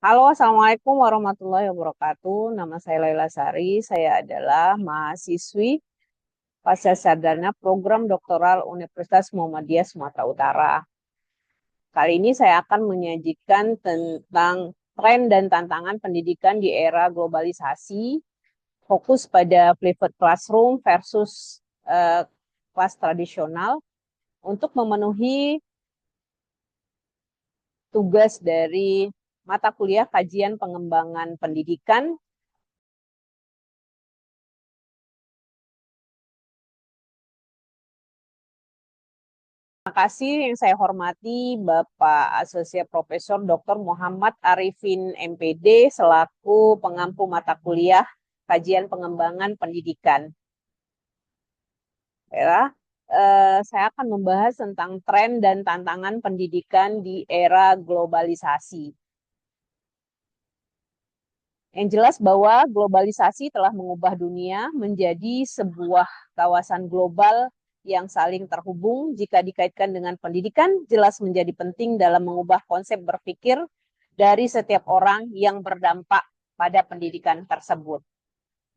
Halo, Assalamualaikum warahmatullahi wabarakatuh. Nama saya Laila Sari. Saya adalah mahasiswi pasca sarjana program doktoral Universitas Muhammadiyah Sumatera Utara. Kali ini saya akan menyajikan tentang tren dan tantangan pendidikan di era globalisasi, fokus pada flipped classroom versus kelas tradisional untuk memenuhi tugas dari mata kuliah kajian pengembangan pendidikan. Terima kasih yang saya hormati Bapak Asosiat Profesor Dr. Muhammad Arifin MPD selaku pengampu mata kuliah Kajian Pengembangan Pendidikan. Saya akan membahas tentang tren dan tantangan pendidikan di era globalisasi. Yang jelas bahwa globalisasi telah mengubah dunia menjadi sebuah kawasan global yang saling terhubung. Jika dikaitkan dengan pendidikan, jelas menjadi penting dalam mengubah konsep berpikir dari setiap orang yang berdampak pada pendidikan tersebut.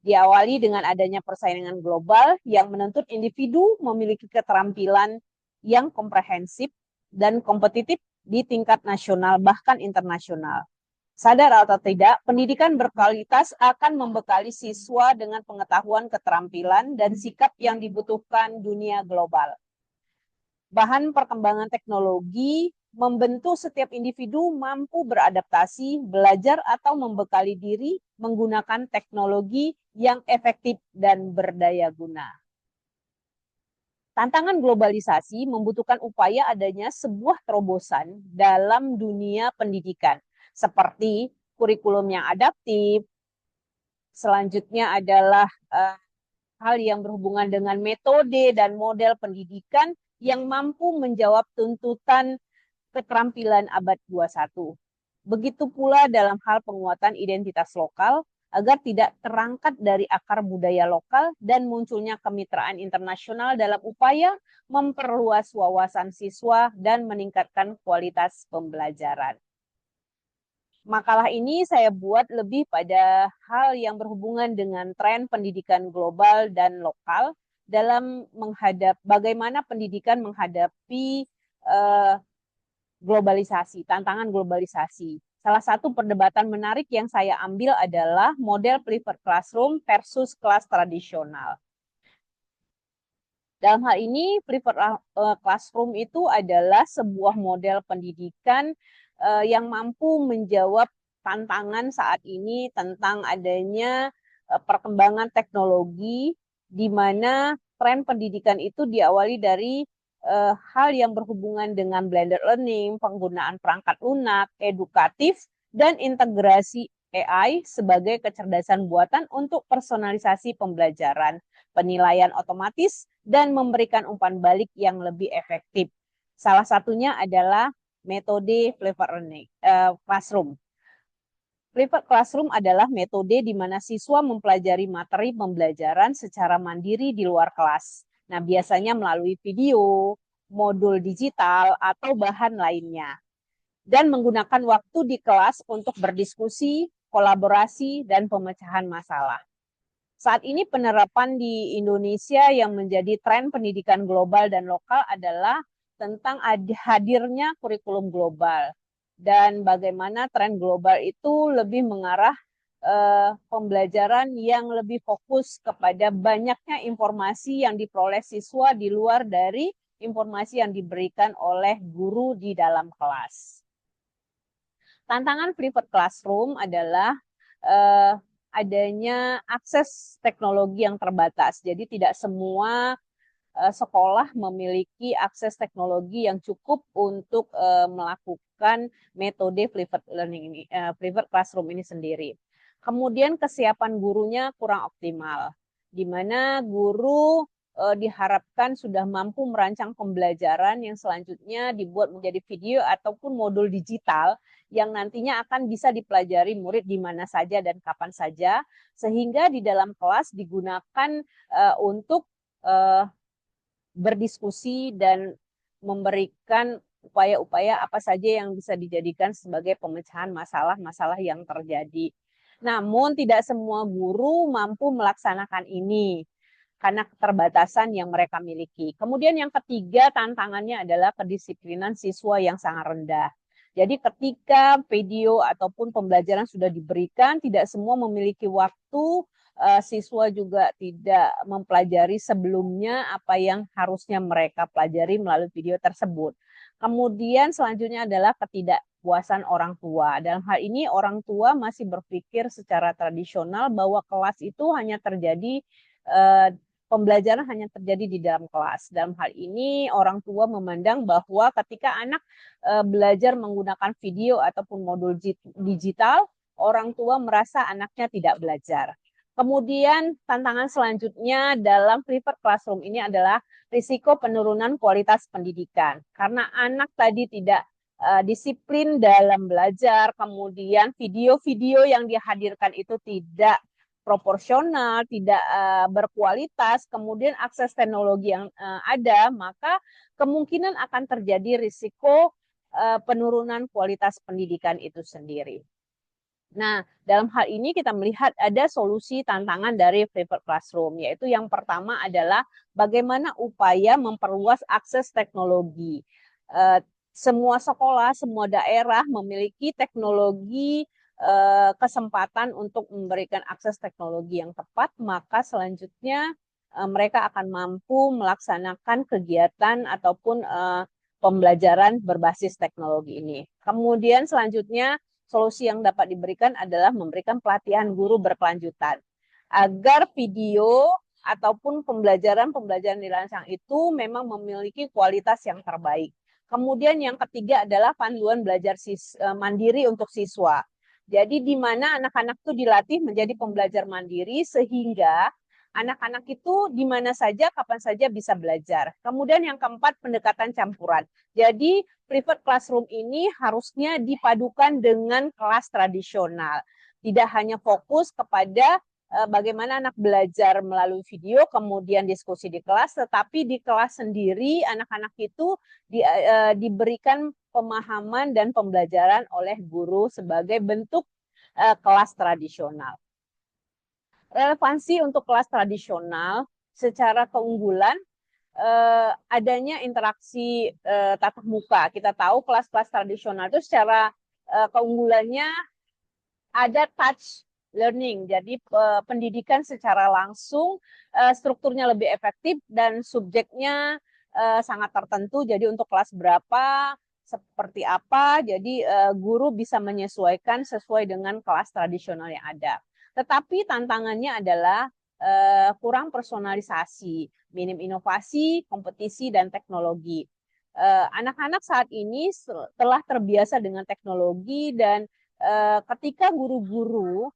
Diawali dengan adanya persaingan global yang menuntut individu memiliki keterampilan yang komprehensif dan kompetitif di tingkat nasional bahkan internasional. Sadar atau tidak, pendidikan berkualitas akan membekali siswa dengan pengetahuan, keterampilan, dan sikap yang dibutuhkan dunia global. Bahan perkembangan teknologi membentuk setiap individu mampu beradaptasi, belajar, atau membekali diri menggunakan teknologi yang efektif dan berdaya guna. Tantangan globalisasi membutuhkan upaya adanya sebuah terobosan dalam dunia pendidikan, seperti kurikulum yang adaptif. Selanjutnya adalah hal yang berhubungan dengan metode dan model pendidikan yang mampu menjawab tuntutan keterampilan abad 21. Begitu pula dalam hal penguatan identitas lokal agar tidak terangkat dari akar budaya lokal dan munculnya kemitraan internasional dalam upaya memperluas wawasan siswa dan meningkatkan kualitas pembelajaran. Makalah ini saya buat lebih pada hal yang berhubungan dengan tren pendidikan global dan lokal dalam bagaimana pendidikan menghadapi uh, globalisasi, tantangan globalisasi. Salah satu perdebatan menarik yang saya ambil adalah model flipped classroom versus kelas tradisional. Dalam hal ini, flipped classroom itu adalah sebuah model pendidikan yang mampu menjawab tantangan saat ini tentang adanya perkembangan teknologi, di mana tren pendidikan itu diawali dari hal yang berhubungan dengan blended learning, penggunaan perangkat lunak, edukatif, dan integrasi AI sebagai kecerdasan buatan untuk personalisasi pembelajaran, penilaian otomatis, dan memberikan umpan balik yang lebih efektif. Salah satunya adalah metode flipped classroom. Flipped classroom adalah metode di mana siswa mempelajari materi pembelajaran secara mandiri di luar kelas. Nah, biasanya melalui video, modul digital, atau bahan lainnya. Dan menggunakan waktu di kelas untuk berdiskusi, kolaborasi, dan pemecahan masalah. Saat ini penerapan di Indonesia yang menjadi tren pendidikan global dan lokal adalah tentang hadirnya kurikulum global dan bagaimana tren global itu lebih mengarah pembelajaran yang lebih fokus kepada banyaknya informasi yang diperoleh siswa di luar dari informasi yang diberikan oleh guru di dalam kelas. Tantangan flipped classroom adalah adanya akses teknologi yang terbatas. Jadi tidak semua sekolah memiliki akses teknologi yang cukup untuk melakukan metode flipped classroom ini sendiri. Kemudian kesiapan gurunya kurang optimal, di mana guru diharapkan sudah mampu merancang pembelajaran yang selanjutnya dibuat menjadi video ataupun modul digital yang nantinya akan bisa dipelajari murid di mana saja dan kapan saja, sehingga di dalam kelas digunakan untuk berdiskusi dan memberikan upaya-upaya apa saja yang bisa dijadikan sebagai pemecahan masalah-masalah yang terjadi. Namun tidak semua guru mampu melaksanakan ini karena keterbatasan yang mereka miliki. Kemudian yang ketiga tantangannya adalah kedisiplinan siswa yang sangat rendah. Jadi ketika video ataupun pembelajaran sudah diberikan, tidak semua memiliki waktu, siswa juga tidak mempelajari sebelumnya apa yang harusnya mereka pelajari melalui video tersebut. Kemudian selanjutnya adalah ketidakpuasan orang tua. Dalam hal ini orang tua masih berpikir secara tradisional bahwa kelas itu hanya terjadi pembelajaran hanya terjadi di dalam kelas. Dalam hal ini orang tua memandang bahwa ketika anak belajar menggunakan video ataupun modul digital, orang tua merasa anaknya tidak belajar. Kemudian tantangan selanjutnya dalam private classroom ini adalah risiko penurunan kualitas pendidikan. Karena anak tadi tidak disiplin dalam belajar, kemudian video-video yang dihadirkan itu tidak proporsional, tidak berkualitas, kemudian akses teknologi yang ada, maka kemungkinan akan terjadi risiko penurunan kualitas pendidikan itu sendiri. Nah, dalam hal ini kita melihat ada solusi tantangan dari private classroom, yaitu yang pertama adalah bagaimana upaya memperluas akses teknologi. Semua sekolah, semua daerah memiliki teknologi kesempatan untuk memberikan akses teknologi yang tepat, maka selanjutnya mereka akan mampu melaksanakan kegiatan ataupun pembelajaran berbasis teknologi ini. Kemudian selanjutnya solusi yang dapat diberikan adalah memberikan pelatihan guru berkelanjutan agar video ataupun pembelajaran dirancang itu memang memiliki kualitas yang terbaik. Kemudian yang ketiga adalah panduan belajar mandiri untuk siswa. Jadi di mana anak-anak itu dilatih menjadi pembelajar mandiri sehingga anak-anak itu di mana saja, kapan saja bisa belajar. Kemudian yang keempat, pendekatan campuran. Jadi private classroom ini harusnya dipadukan dengan kelas tradisional. Tidak hanya fokus kepada bagaimana anak belajar melalui video, kemudian diskusi di kelas, tetapi di kelas sendiri anak-anak itu diberikan pemahaman dan pembelajaran oleh guru sebagai bentuk kelas tradisional. Relevansi untuk kelas tradisional secara keunggulan adanya interaksi tatap muka. Kita tahu kelas-kelas tradisional itu secara keunggulannya ada touch learning, jadi pendidikan secara langsung, strukturnya lebih efektif dan subjeknya sangat tertentu. Jadi untuk kelas berapa, seperti apa, jadi guru bisa menyesuaikan sesuai dengan kelas tradisional yang ada. Tetapi tantangannya adalah kurang personalisasi, minim inovasi, kompetisi, dan teknologi. Anak-anak saat ini telah terbiasa dengan teknologi dan ketika guru-guru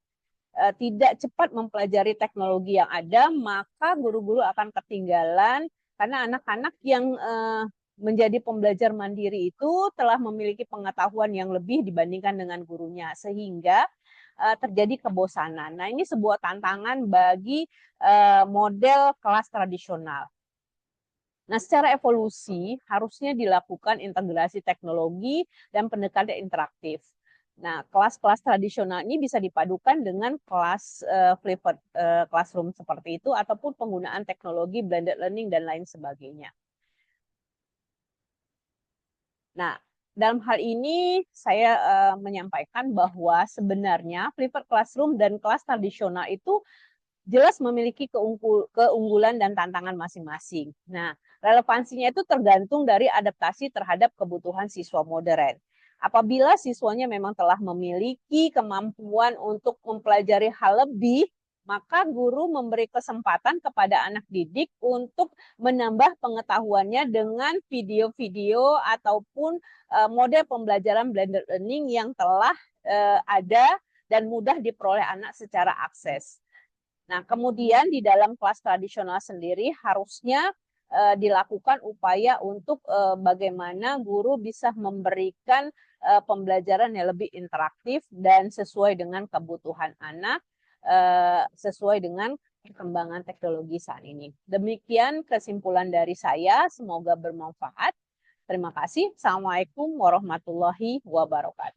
tidak cepat mempelajari teknologi yang ada, maka guru-guru akan ketinggalan karena anak-anak yang menjadi pembelajar mandiri itu telah memiliki pengetahuan yang lebih dibandingkan dengan gurunya, sehingga terjadi kebosanan. Nah, ini sebuah tantangan bagi model kelas tradisional. Nah, secara evolusi harusnya dilakukan integrasi teknologi dan pendekatan interaktif. Nah, kelas-kelas tradisional ini bisa dipadukan dengan kelas flavored classroom seperti itu ataupun penggunaan teknologi blended learning dan lain sebagainya. Nah, dalam hal ini saya menyampaikan bahwa sebenarnya flavored classroom dan kelas tradisional itu jelas memiliki keunggulan dan tantangan masing-masing. Nah, relevansinya itu tergantung dari adaptasi terhadap kebutuhan siswa modern. Apabila siswanya memang telah memiliki kemampuan untuk mempelajari hal lebih, maka guru memberi kesempatan kepada anak didik untuk menambah pengetahuannya dengan video-video ataupun model pembelajaran blended learning yang telah ada dan mudah diperoleh anak secara akses. Nah, kemudian di dalam kelas tradisional sendiri harusnya dilakukan upaya untuk bagaimana guru bisa memberikan pembelajaran yang lebih interaktif dan sesuai dengan kebutuhan anak, sesuai dengan perkembangan teknologi saat ini. Demikian kesimpulan dari saya, semoga bermanfaat. Terima kasih. Assalamualaikum warahmatullahi wabarakatuh.